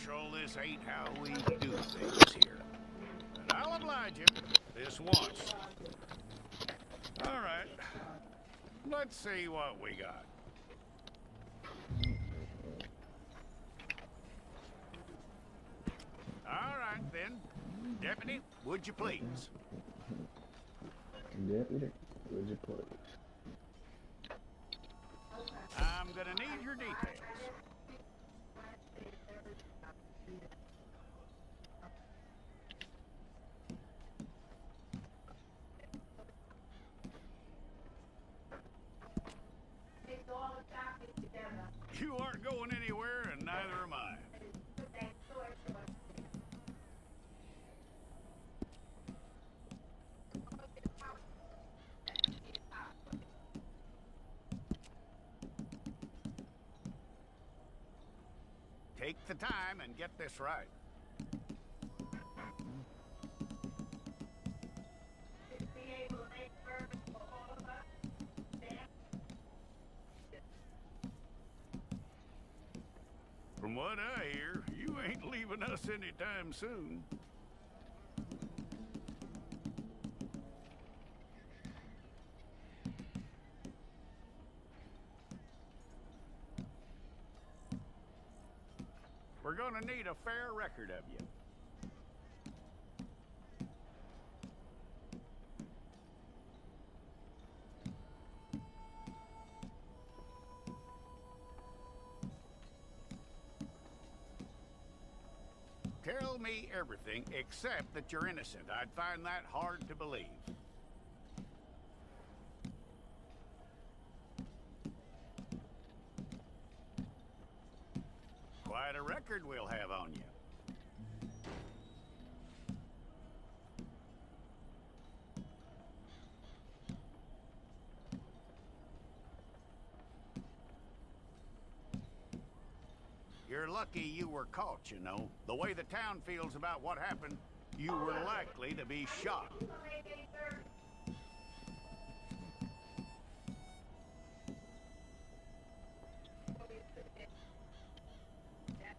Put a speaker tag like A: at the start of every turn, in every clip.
A: Marshal, this ain't how we do things here. But I'll oblige you this once. All right. Let's see what we got. All right, then. Deputy, would you please?
B: Deputy, would you please?
A: I'm gonna need your details. You aren't going anywhere, and neither am I. Take the time and get this right. From what I hear, you ain't leaving us anytime soon. We're gonna need a fair record of you. Tell me everything except that you're innocent. I'd find that hard to believe. Quite a record we'll have on you. You're lucky you were caught, you know. The way the town feels about what happened, you were likely to be shot.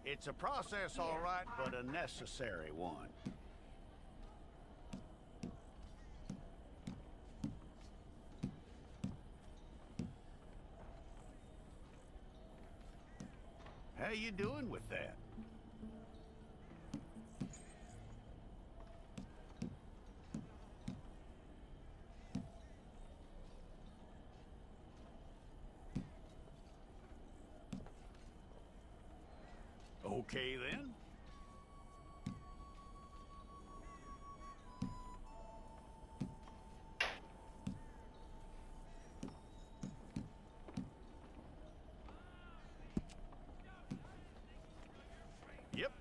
A: It's a process, all right, but a necessary one. How you doing with that? Okay, then. Yep.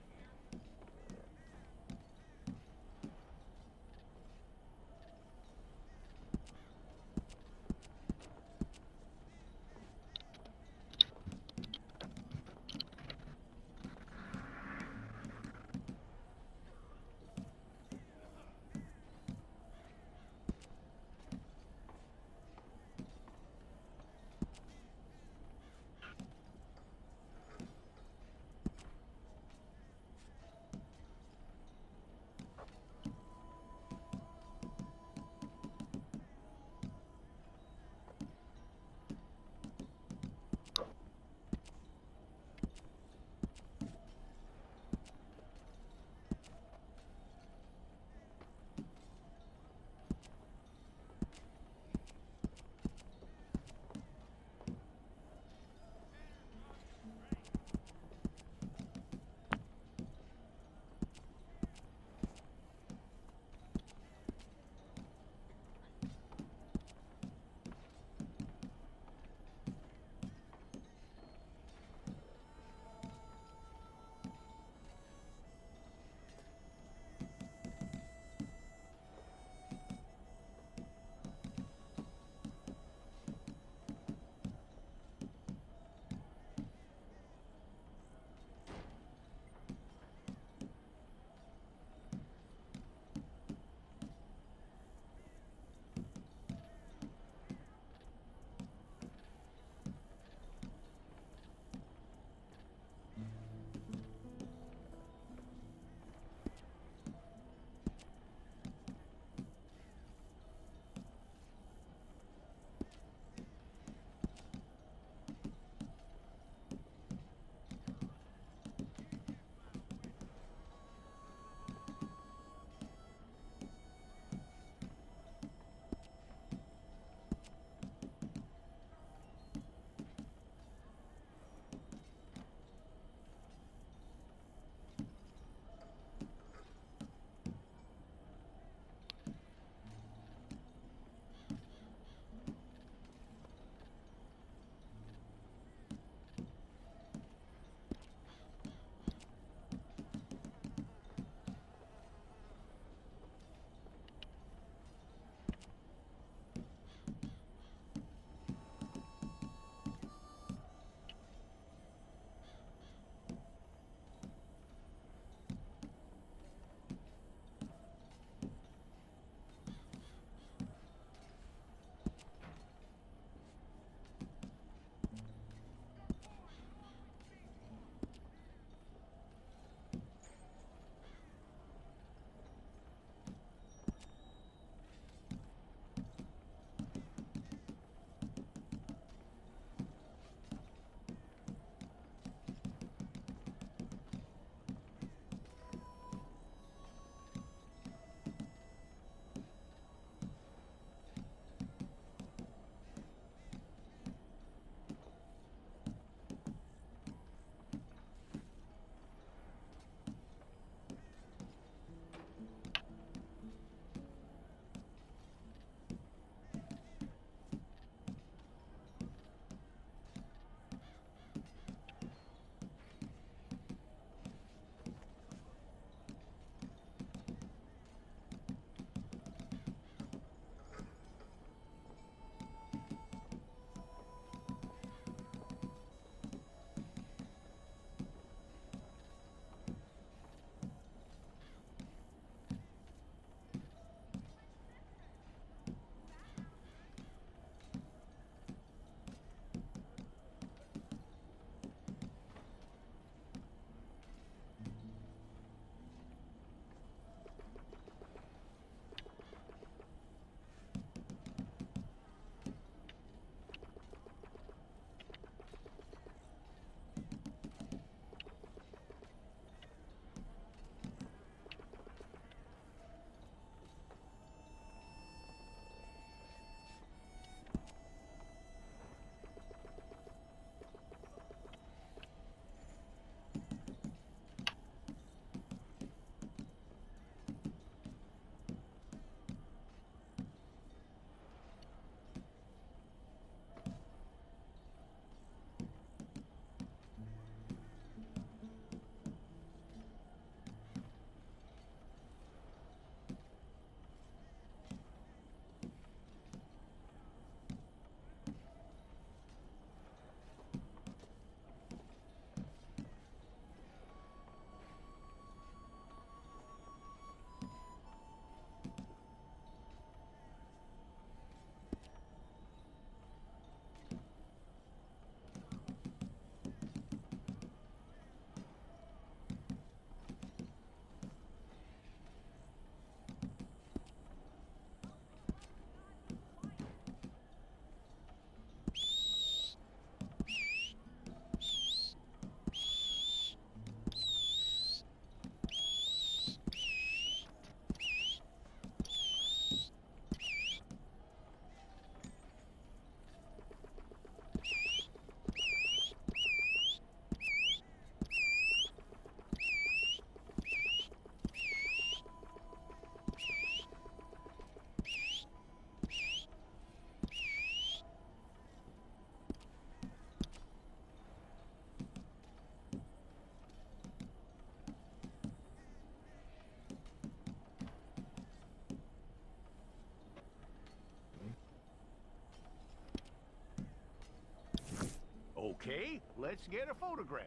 A: let's get a photograph.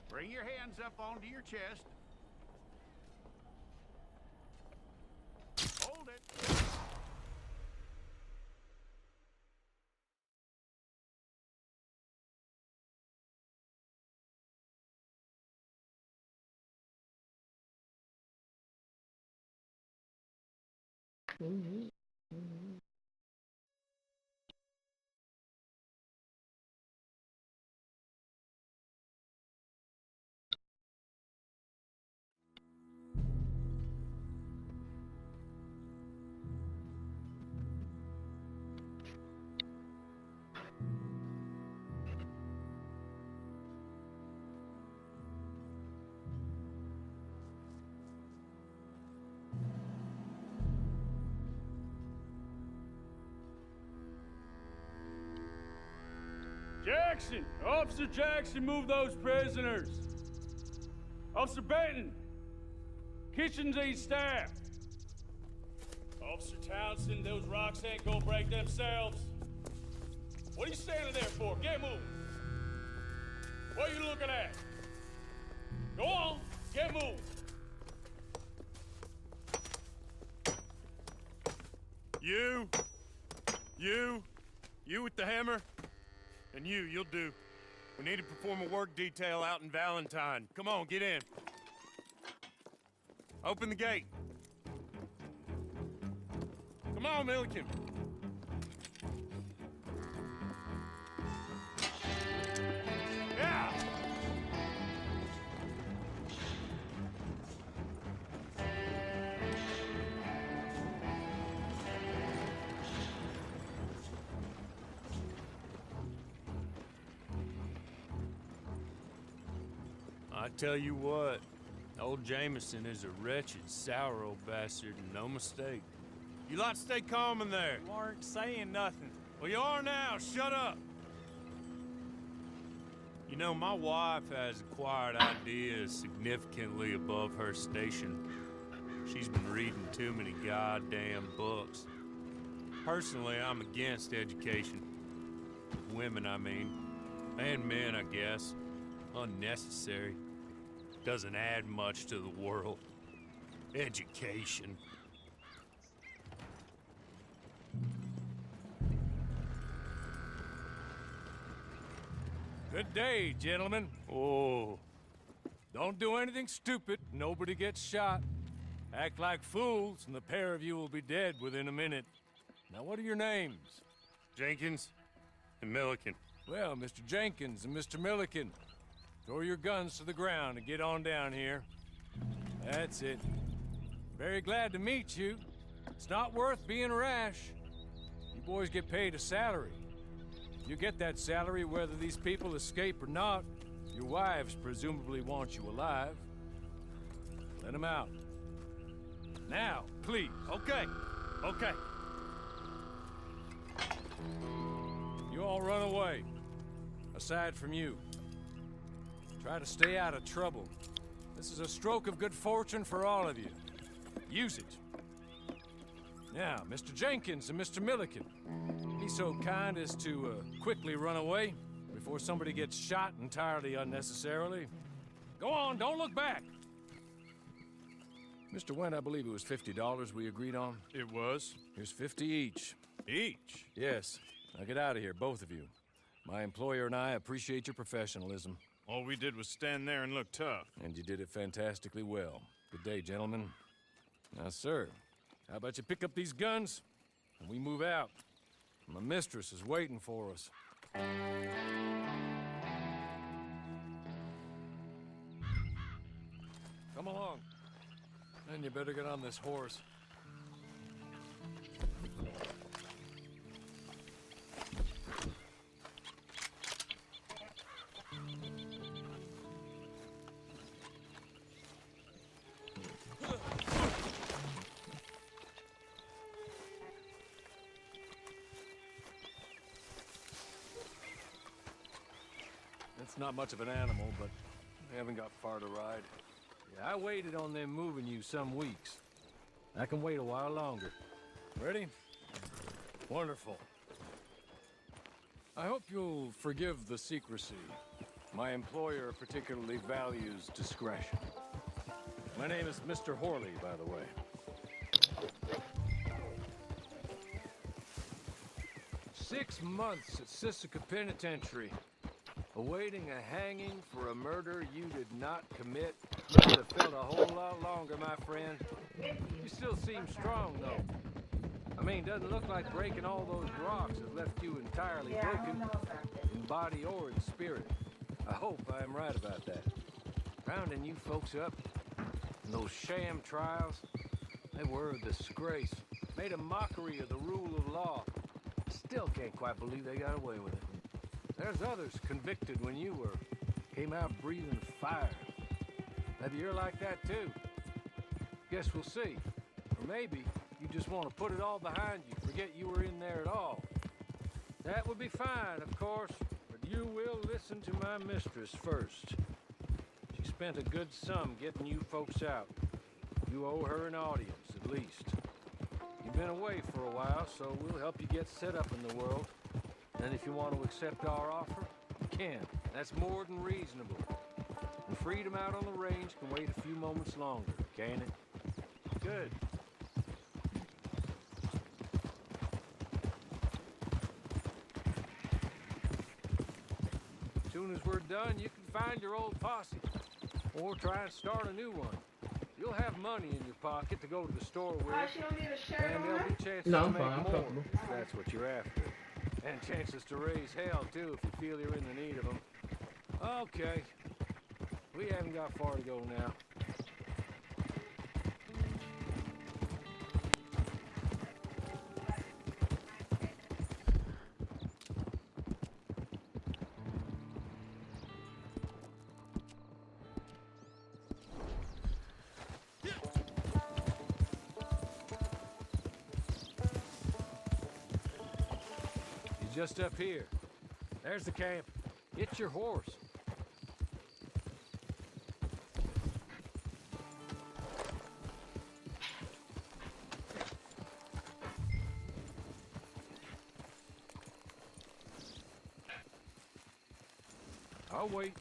A: Bring your hands up onto your chest. Hold it.
B: Jackson! Officer Jackson, move those prisoners! Officer Benton! Kitchens ain't staffed! Officer Townsend, those rocks ain't gonna break themselves. What are you standing there for? Get moving! What are you looking at? Go on, get moving!
C: You with the hammer? And you'll do. We need to perform a work detail out in Valentine. Come on, get in. Open the gate. Come on, Milliken. Yeah! I tell you what, old Jameson is a wretched, sour old bastard, and no mistake. You lot stay calm in there.
D: You aren't saying nothing.
C: Well, you are now. Shut up. You know, my wife has acquired ideas significantly above her station. She's been reading too many goddamn books. Personally, I'm against education. Women, I mean. And men, I guess. Unnecessary. Doesn't add much to the world. Education.
D: Good day, gentlemen.
C: Oh.
D: Don't do anything stupid. Nobody gets shot. Act like fools, and the pair of you will be dead within a minute. Now, what are your names?
C: Jenkins and Milliken.
D: Well, Mr. Jenkins and Mr. Milliken, throw your guns to the ground and get on down here. That's it. Very glad to meet you. It's not worth being rash. You boys get paid a salary. You get that salary whether these people escape or not. Your wives presumably want you alive. Let them out. Now, please.
C: Okay. Okay.
D: You all run away. Aside from you. Try to stay out of trouble. This is a stroke of good fortune for all of you. Use it. Now, Mr. Jenkins and Mr. Milliken, be so kind as to quickly run away before somebody gets shot entirely unnecessarily. Go on, don't look back. Mr. Wendt, I believe it was $50 we agreed on.
C: It was.
D: Here's 50 each.
C: Each?
D: Yes. Now get out of here, both of you. My employer and I appreciate your professionalism.
C: All we did was stand there and look tough.
D: And you did it fantastically well. Good day, gentlemen. Now, sir, how about you pick up these guns and we move out? My mistress is waiting for us. Come along. Then you better get on this horse. It's not much of an animal, but we haven't got far to ride. Yeah, I waited on them moving you some weeks. I can wait a while longer. Ready? Wonderful. I hope you'll forgive the secrecy. My employer particularly values discretion. My name is Mr. Horley, by the way. 6 months at Sisika Penitentiary, awaiting a hanging for a murder you did not commit. Must have felt a whole lot longer, my friend. You still seem strong, though. I mean, doesn't look like breaking all those rocks has left you entirely broken, in body or in spirit. I hope I am right about that. Rounding you folks up, and those sham trials, they were a disgrace. Made a mockery of the rule of law. Still can't quite believe they got away with it. There's others convicted when you were. Came out breathing fire. Maybe you're like that too. Guess we'll see. Or maybe you just want to put it all behind you, forget you were in there at all. That would be fine, of course, but you will listen to my mistress first. She spent a good sum getting you folks out. You owe her an audience, at least. You've been away for a while, so we'll help you get set up in the world. And if you want to accept our offer, you can. That's more than reasonable. And freedom out on the range can wait a few moments longer, can't it? Good. As soon as we're done, you can find your old posse. Or try and start a new one. You'll have money in your pocket to go to the store with, and there'll be chances to make more, if that's what you're after. And chances to raise hell, too, if you feel you're in the need of them. Okay. We haven't got far to go now. Just up here. There's the camp. Get your horse. I'll wait.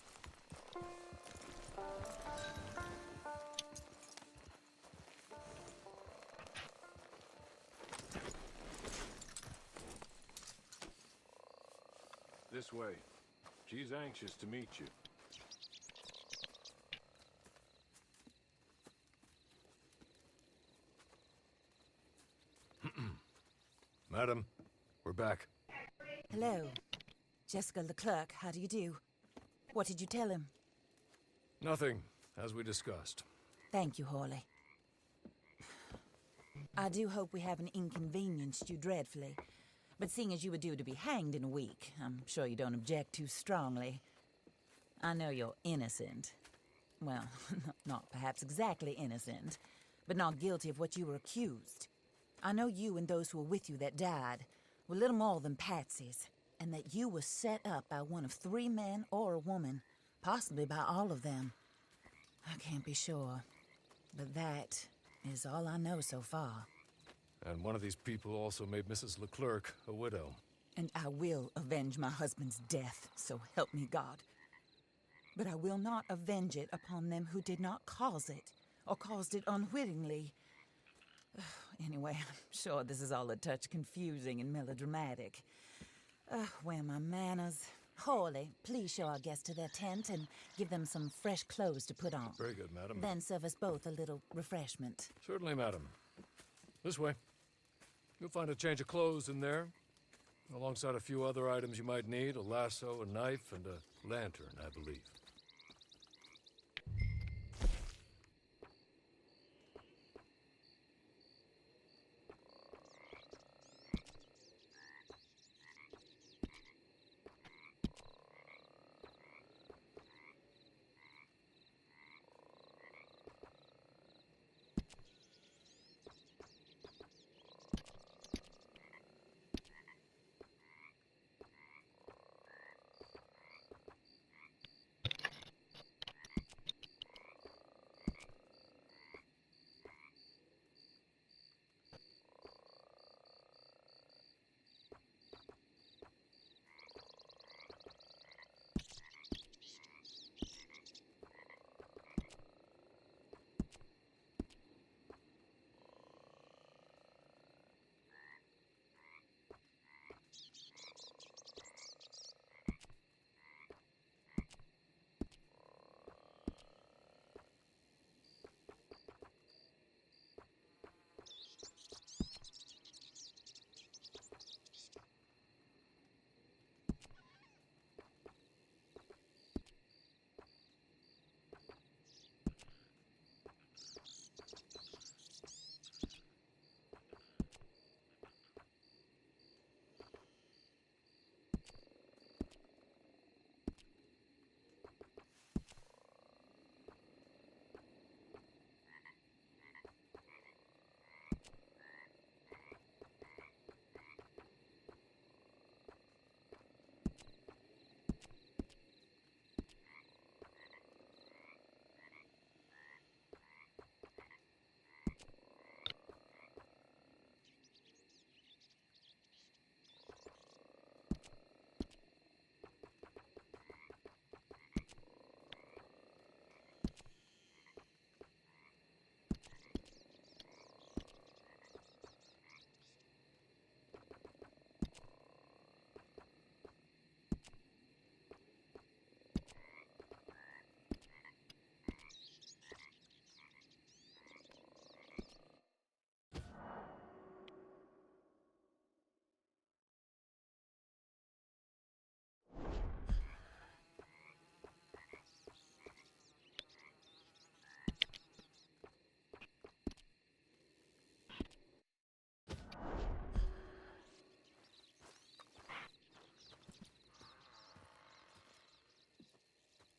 D: This way. She's anxious to meet you. Madam, we're back.
E: Hello. Jessica Leclerc, how do you do? What did you tell him?
D: Nothing, as we discussed.
E: Thank you, Horley. I do hope we haven't inconvenienced you dreadfully. But seeing as you were due to be hanged in a week, I'm sure you don't object too strongly. I know you're innocent. Well, not perhaps exactly innocent, but not guilty of what you were accused. I know you and those who were with you that died were little more than patsies, and that you were set up by one of 3 men or a woman, possibly by all of them. I can't be sure, but that is all I know so far.
D: And one of these people also made Mrs. Leclerc a widow.
E: And I will avenge my husband's death, so help me God. But I will not avenge it upon them who did not cause it, or caused it unwittingly. Anyway, I'm sure this is all a touch confusing and melodramatic. Where are my manners? Horley, please show our guests to their tent and give them some fresh clothes to put on.
D: Very good, madam.
E: Then serve us both a little refreshment.
D: Certainly, madam. This way. You'll find a change of clothes in there, alongside a few other items you might need, a lasso, a knife, and a lantern, I believe.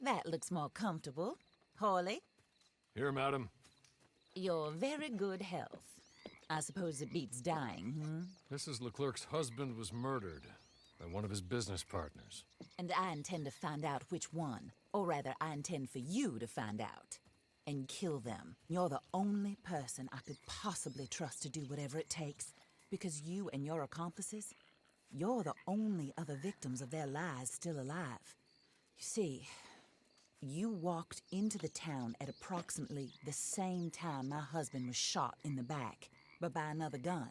E: That looks more comfortable. Hawley,
D: Here, madam.
E: your very good health. I suppose it beats dying,
D: Mrs. Leclerc's husband was murdered by one of his business partners.
E: And I intend to find out which one. Or rather, I intend for you to find out. And kill them. You're the only person I could possibly trust to do whatever it takes. Because you and your accomplices, you're the only other victims of their lies still alive. You see, you walked into the town at approximately the same time my husband was shot in the back, but by another gun,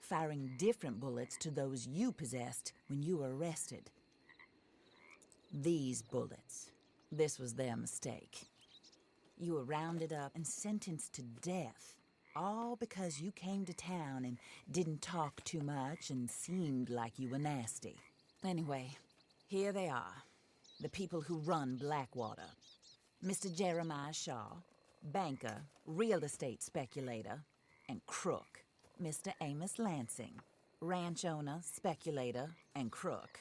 E: firing different bullets to those you possessed when you were arrested. These bullets, this was their mistake. You were rounded up and sentenced to death, all because you came to town and didn't talk too much and seemed like you were nasty. Anyway, here they are, the people who run Blackwater. Mr. Jeremiah Shaw, banker, real estate speculator, and crook. Mr. Amos Lansing, ranch owner, speculator, and crook.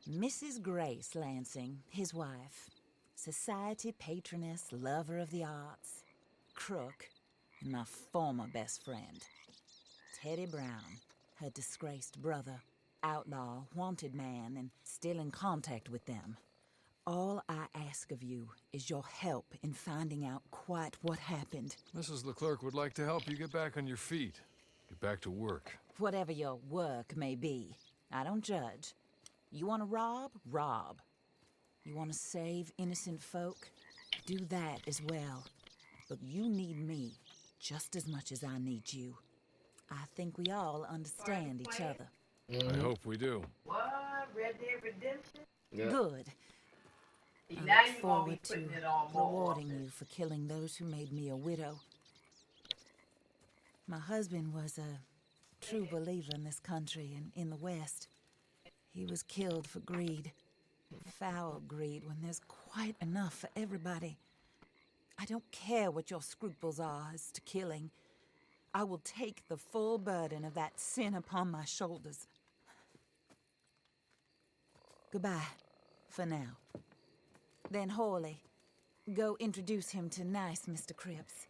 E: Mrs. Grace Lansing, his wife, society patroness, lover of the arts, crook, and my former best friend. Teddy Brown, her disgraced brother, outlaw, wanted man, and still in contact with them. All I ask of you is your help in finding out quite what happened.
D: Mrs. Leclerc would like to help you get back on your feet. Get back to work.
E: Whatever your work may be, I don't judge. You want to rob? Rob. You want to save innocent folk? Do that as well. But you need me just as much as I need you. I think we all understand each other.
D: I hope we do.
F: What? Red Dead Redemption?
E: Good.
F: See,
E: I
F: now
E: look
F: you gonna be
E: forward to
F: putting it on more.
E: rewarding you for killing those who made me a widow. My husband was a true believer in this country and in the West. He was killed for greed. Foul greed when there's quite enough for everybody. I don't care what your scruples are as to killing. I will take the full burden of that sin upon my shoulders. Goodbye, for now. Then Hawley, go introduce him to nice Mr. Cripps.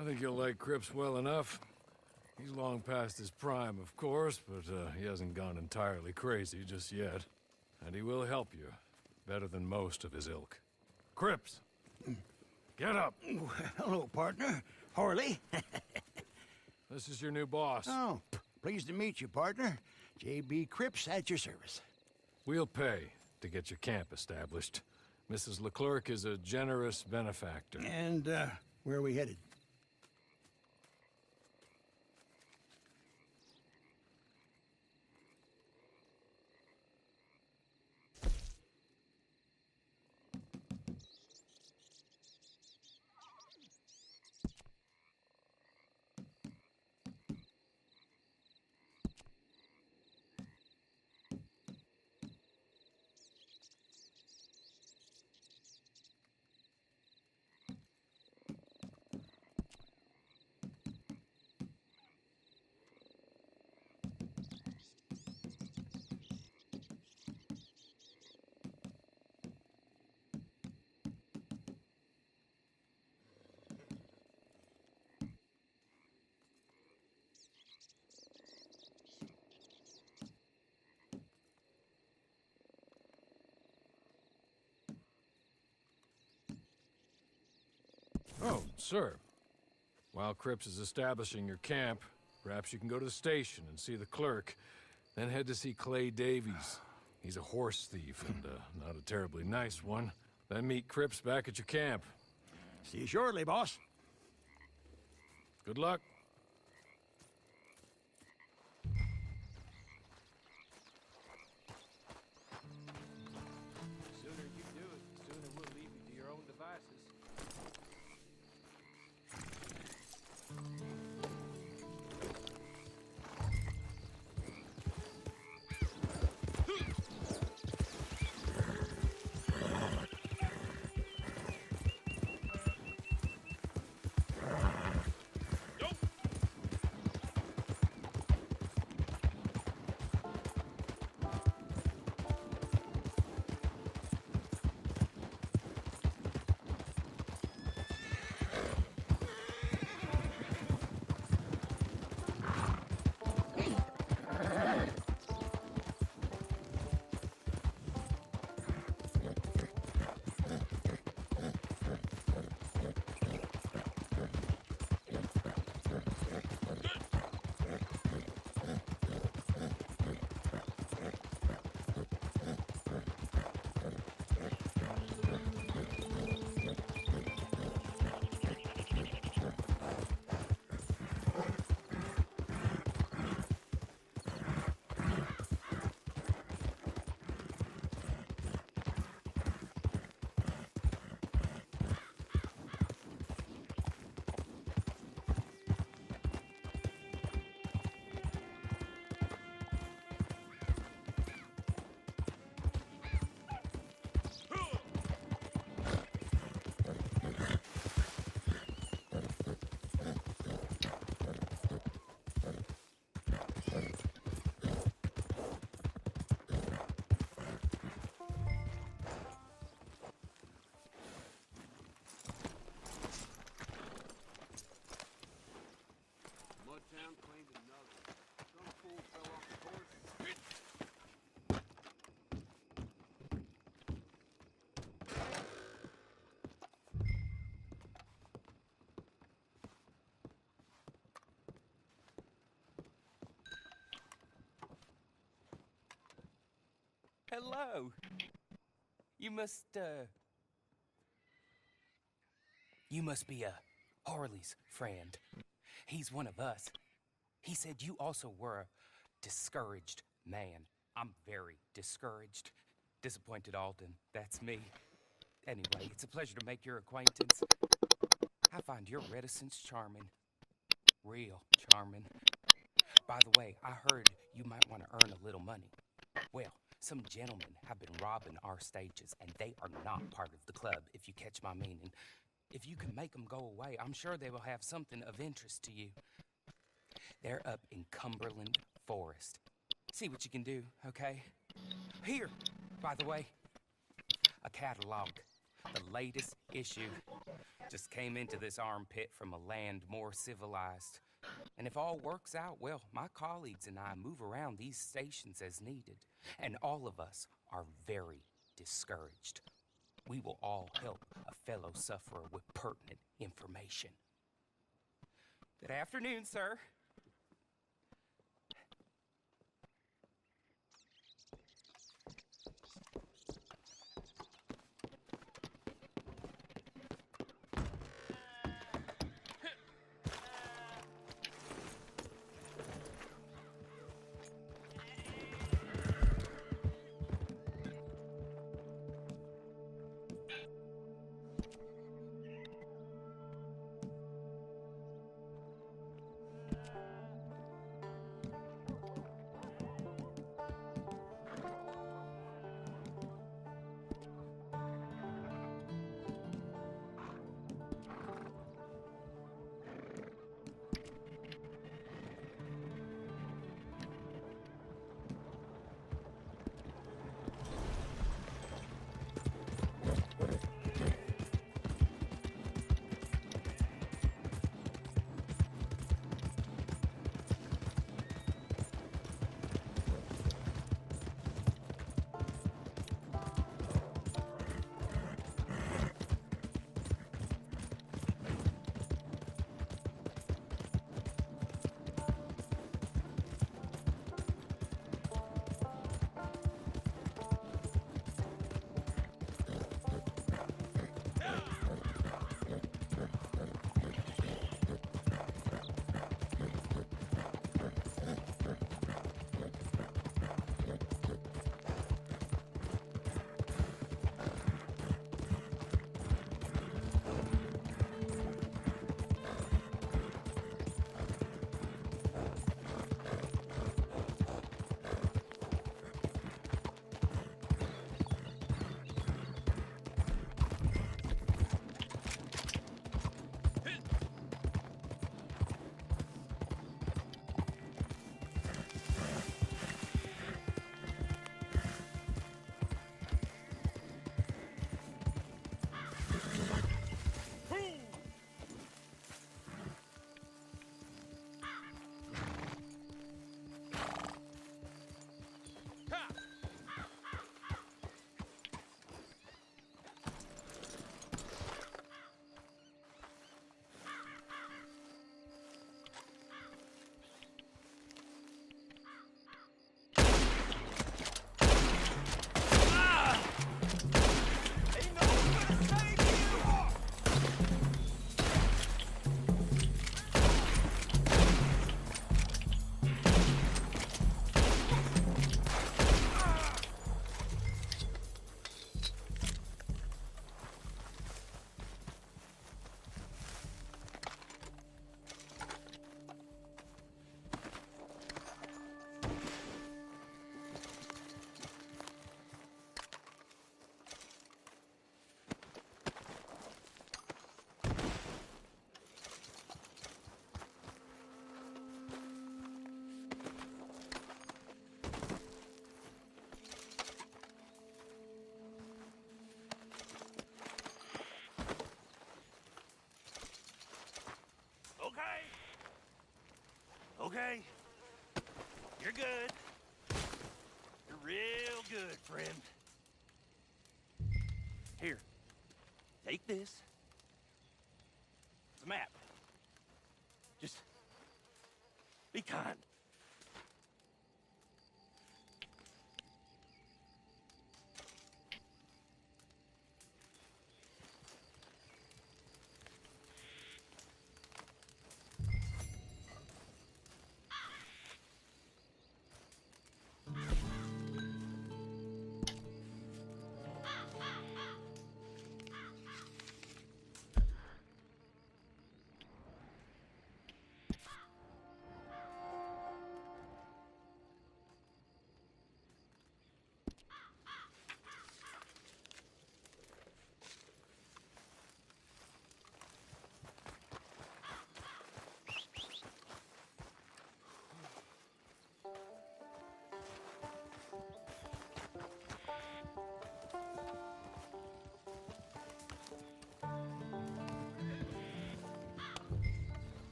D: I think you'll like Cripps well enough. He's long past his prime, of course, but he hasn't gone entirely crazy just yet. And he will help you, better than most of his ilk. Cripps! Get up!
G: Hello, partner. Harley.
D: This is your new boss.
G: Oh, pleased to meet you, partner. J.B. Cripps at your service.
D: We'll pay to get your camp established. Mrs. Leclerc is a generous benefactor.
G: And, where are we headed?
D: Oh, sir. While Cripps is establishing your camp, perhaps you can go to the station and see the clerk, then head to see Clay Davies. He's a horse thief and not a terribly nice one. Then meet Cripps back at your camp.
G: See you shortly, boss.
D: Good luck.
B: The sooner you do it, the sooner we'll leave you to your own devices.
H: Hello. You must be Harley's friend. He's one of us. He said you also were a discouraged man. I'm very discouraged. Disappointed Alden, that's me. Anyway, it's a pleasure to make your acquaintance. I find your reticence charming. Real charming. By the way, I heard you might want to earn a little money. Well, some gentlemen have been robbing our stages, and they are not part of the club, if you catch my meaning. If you can make them go away, I'm sure they will have something of interest to you. They're up in Cumberland Forest. See what you can do, okay? Here, by the way, a catalog. The latest issue. Just came into this armpit from a land more civilized. And if all works out, well, my colleagues and I move around these stations as needed. And all of us are very discouraged. We will all help a fellow sufferer with pertinent information. Good afternoon, sir.
I: Okay. You're good. You're real good, friend. Here. Take this. It's a map. Just be kind.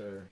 J: sir.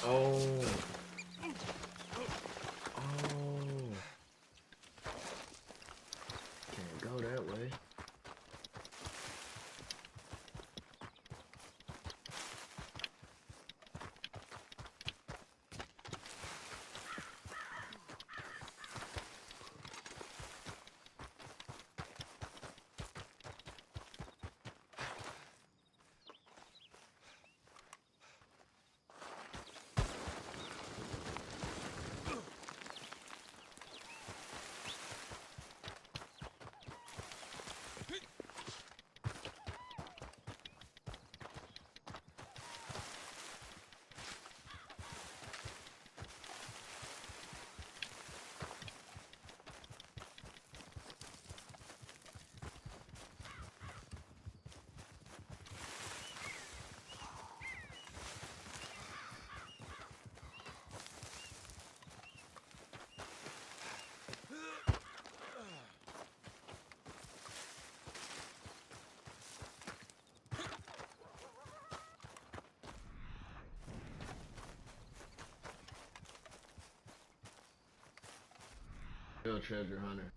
J: Oh. Oh. Can't go that way. Real treasure hunter.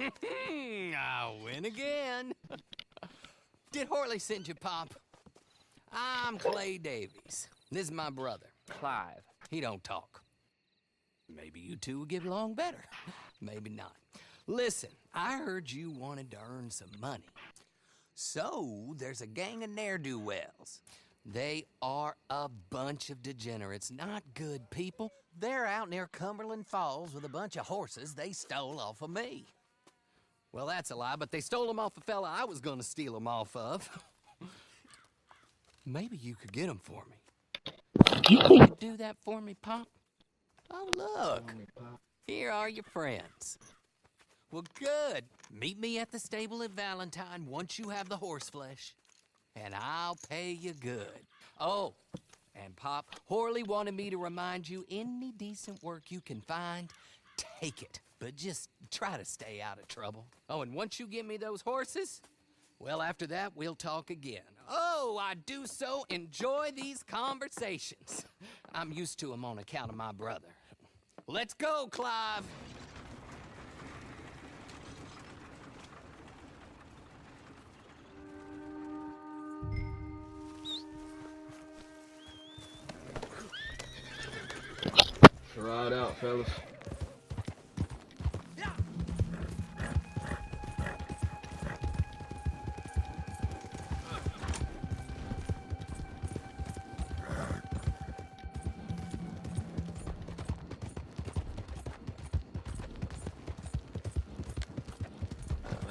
K: I win again. Did Horley send you, Pop? I'm Clay Davies. This is my brother, Clive. He don't talk. Maybe you two will get along better. Maybe not. Listen, I heard you wanted to earn some money. So, there's a gang of ne'er-do-wells. They are a bunch of degenerates, not good people. They're out near Cumberland Falls with a bunch of horses they stole off of me. Well, that's a lie, but they stole them off a fella I was gonna steal them off of. Maybe you could get them for me. You could do that for me, Pop? Oh, look. Here are your friends. Well, good. Meet me at the stable at Valentine once you have the horse flesh, and I'll pay you good. Oh, and Pop, Horley wanted me to remind you, any decent work you can find, take it. But just try to stay out of trouble. Oh, and once you give me those horses, well, after that, we'll talk again. Oh, I do so enjoy these conversations. I'm used to them on account of my brother. Let's go, Clive.
J: Ride out, fellas.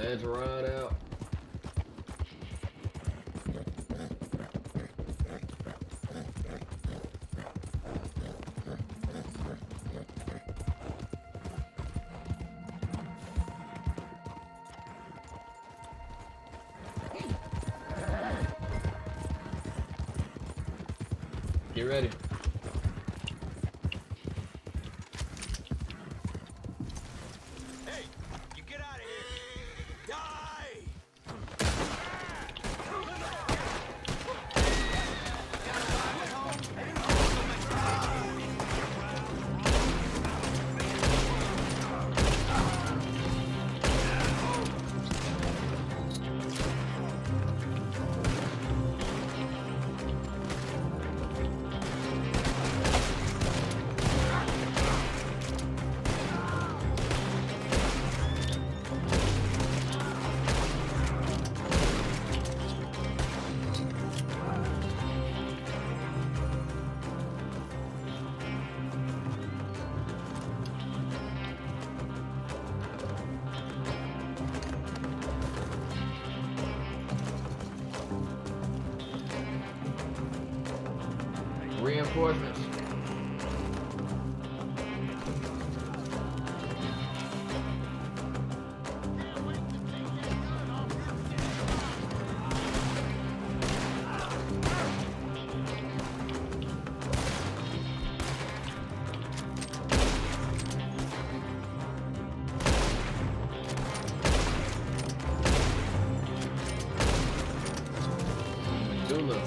J: Let's ride out. Get ready.
I: Hey, you get out of here. Die!
J: Reinforcements. Dula.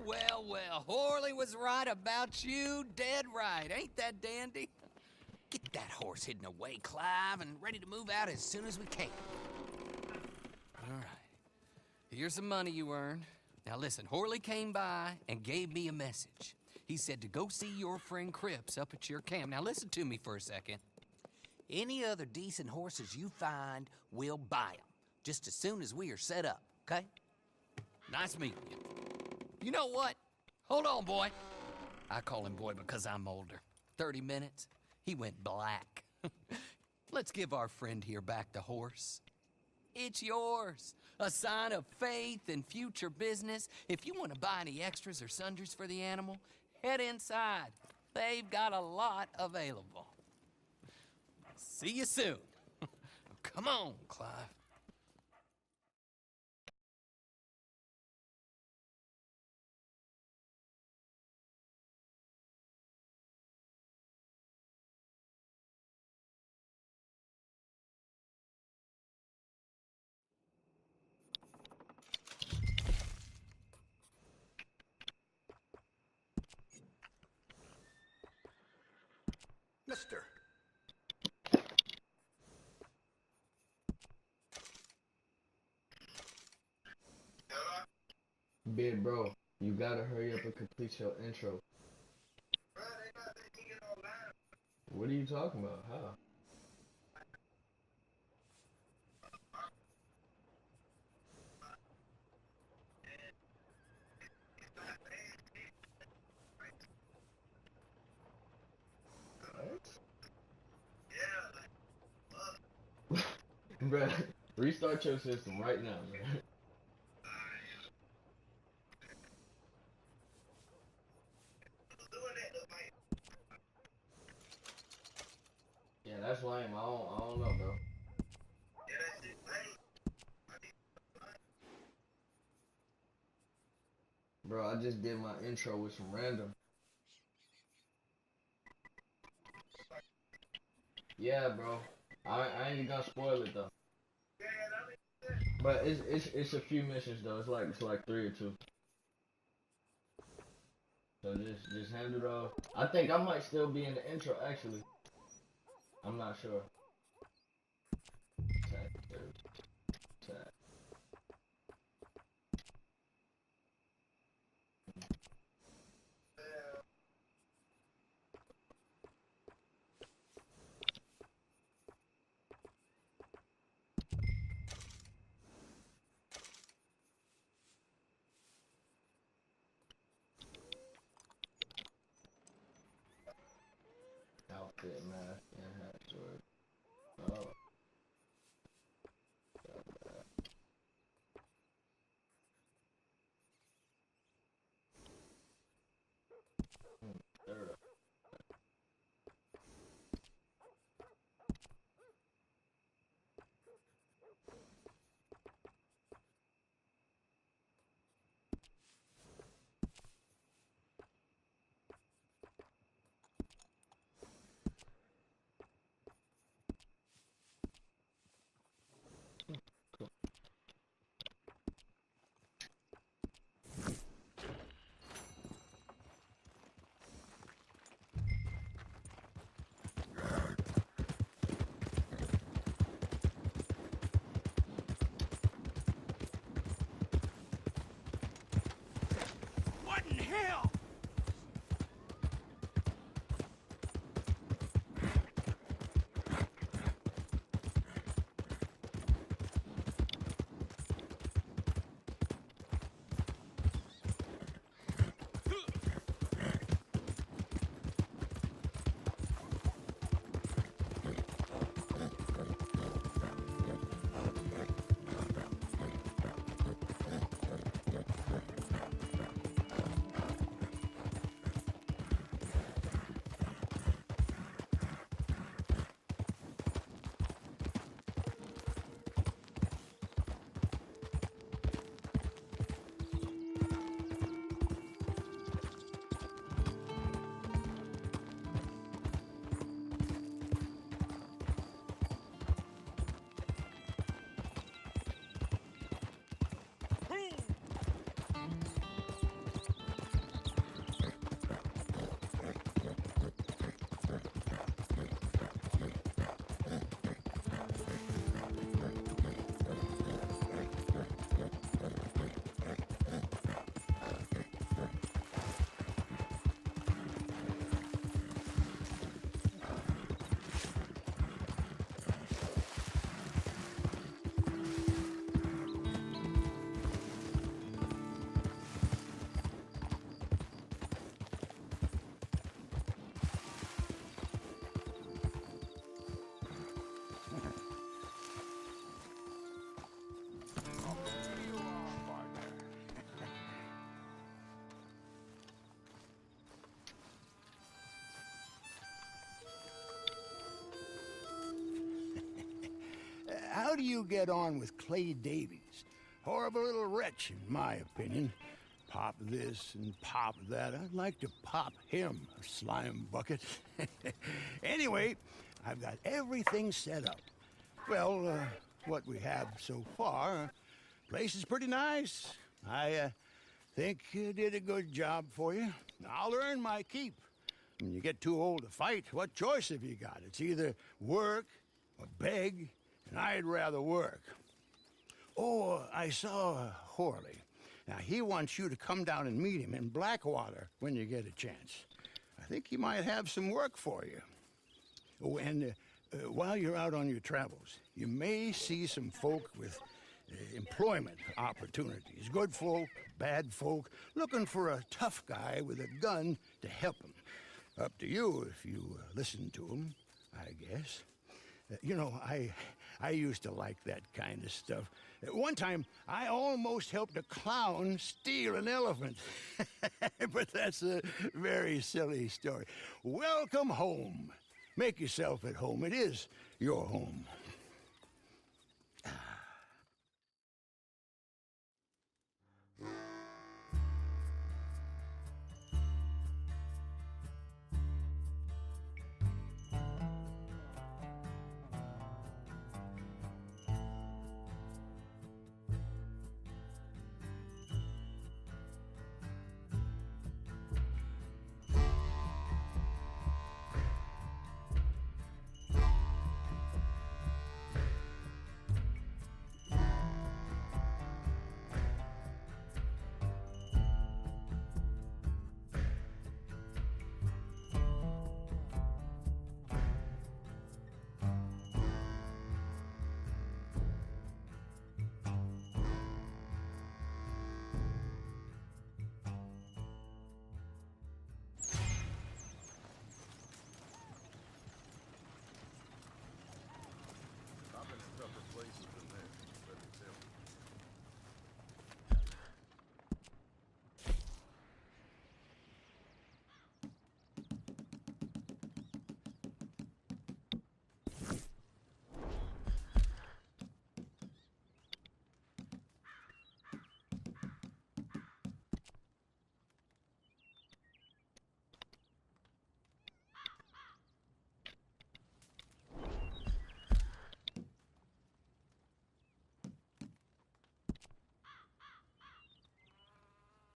K: Well, Horley was right about you, dead right. Ain't that dandy? Get that horse hidden away, Clive, and ready to move out as soon as we can. All right. Here's the money you earned. Now listen, Horley came by and gave me a message. He said to go see your friend Cripps up at your camp. Now listen to me for a second. Any other decent horses you find, we'll buy them. Just as soon as we are set up, okay? Nice meeting you. You know what? Hold on, boy. I call him boy because I'm older. 30 minutes, he went black. Let's give our friend here back the horse. It's yours. A sign of faith and future business. If you want to buy any extras or sundries for the animal, head inside. They've got a lot available. See you soon. Come on, Clive.
G: Mister.
J: Big bro, you gotta hurry up and complete your intro. What are you talking about? How? What? Bruh, restart your system right now, man. Yeah, that's lame. I don't know, bro. Bro, I just did my intro with some random. Yeah, bro. I ain't gonna spoil it though. But it's a few missions though. It's like 3 or 2. So just hand it off. I think I might still be in the intro actually. I'm not sure. Tag. Outfit, mask, and hat, sword. Oh. There.
B: What in hell?
G: how do you get on with Clay Davies? Horrible little wretch, in my opinion. Pop this and pop that. I'd like to pop him, a slime bucket. Anyway, I've got everything set up. Well, what we have so far, place is pretty nice. I think you did a good job for you. I'll earn my keep. When you get too old to fight, what choice have you got? It's either work or beg, and I'd rather work. Oh, I saw Horley. Now, he wants you to come down and meet him in Blackwater when you get a chance. I think he might have some work for you. Oh, and while you're out on your travels, you may see some folk with employment opportunities. Good folk, bad folk, looking for a tough guy with a gun to help them. Up to you if you listen to them, I guess. You know, I used to like that kind of stuff. One time, I almost helped a clown steal an elephant. But that's a very silly story. Welcome home. Make yourself at home. It is your home.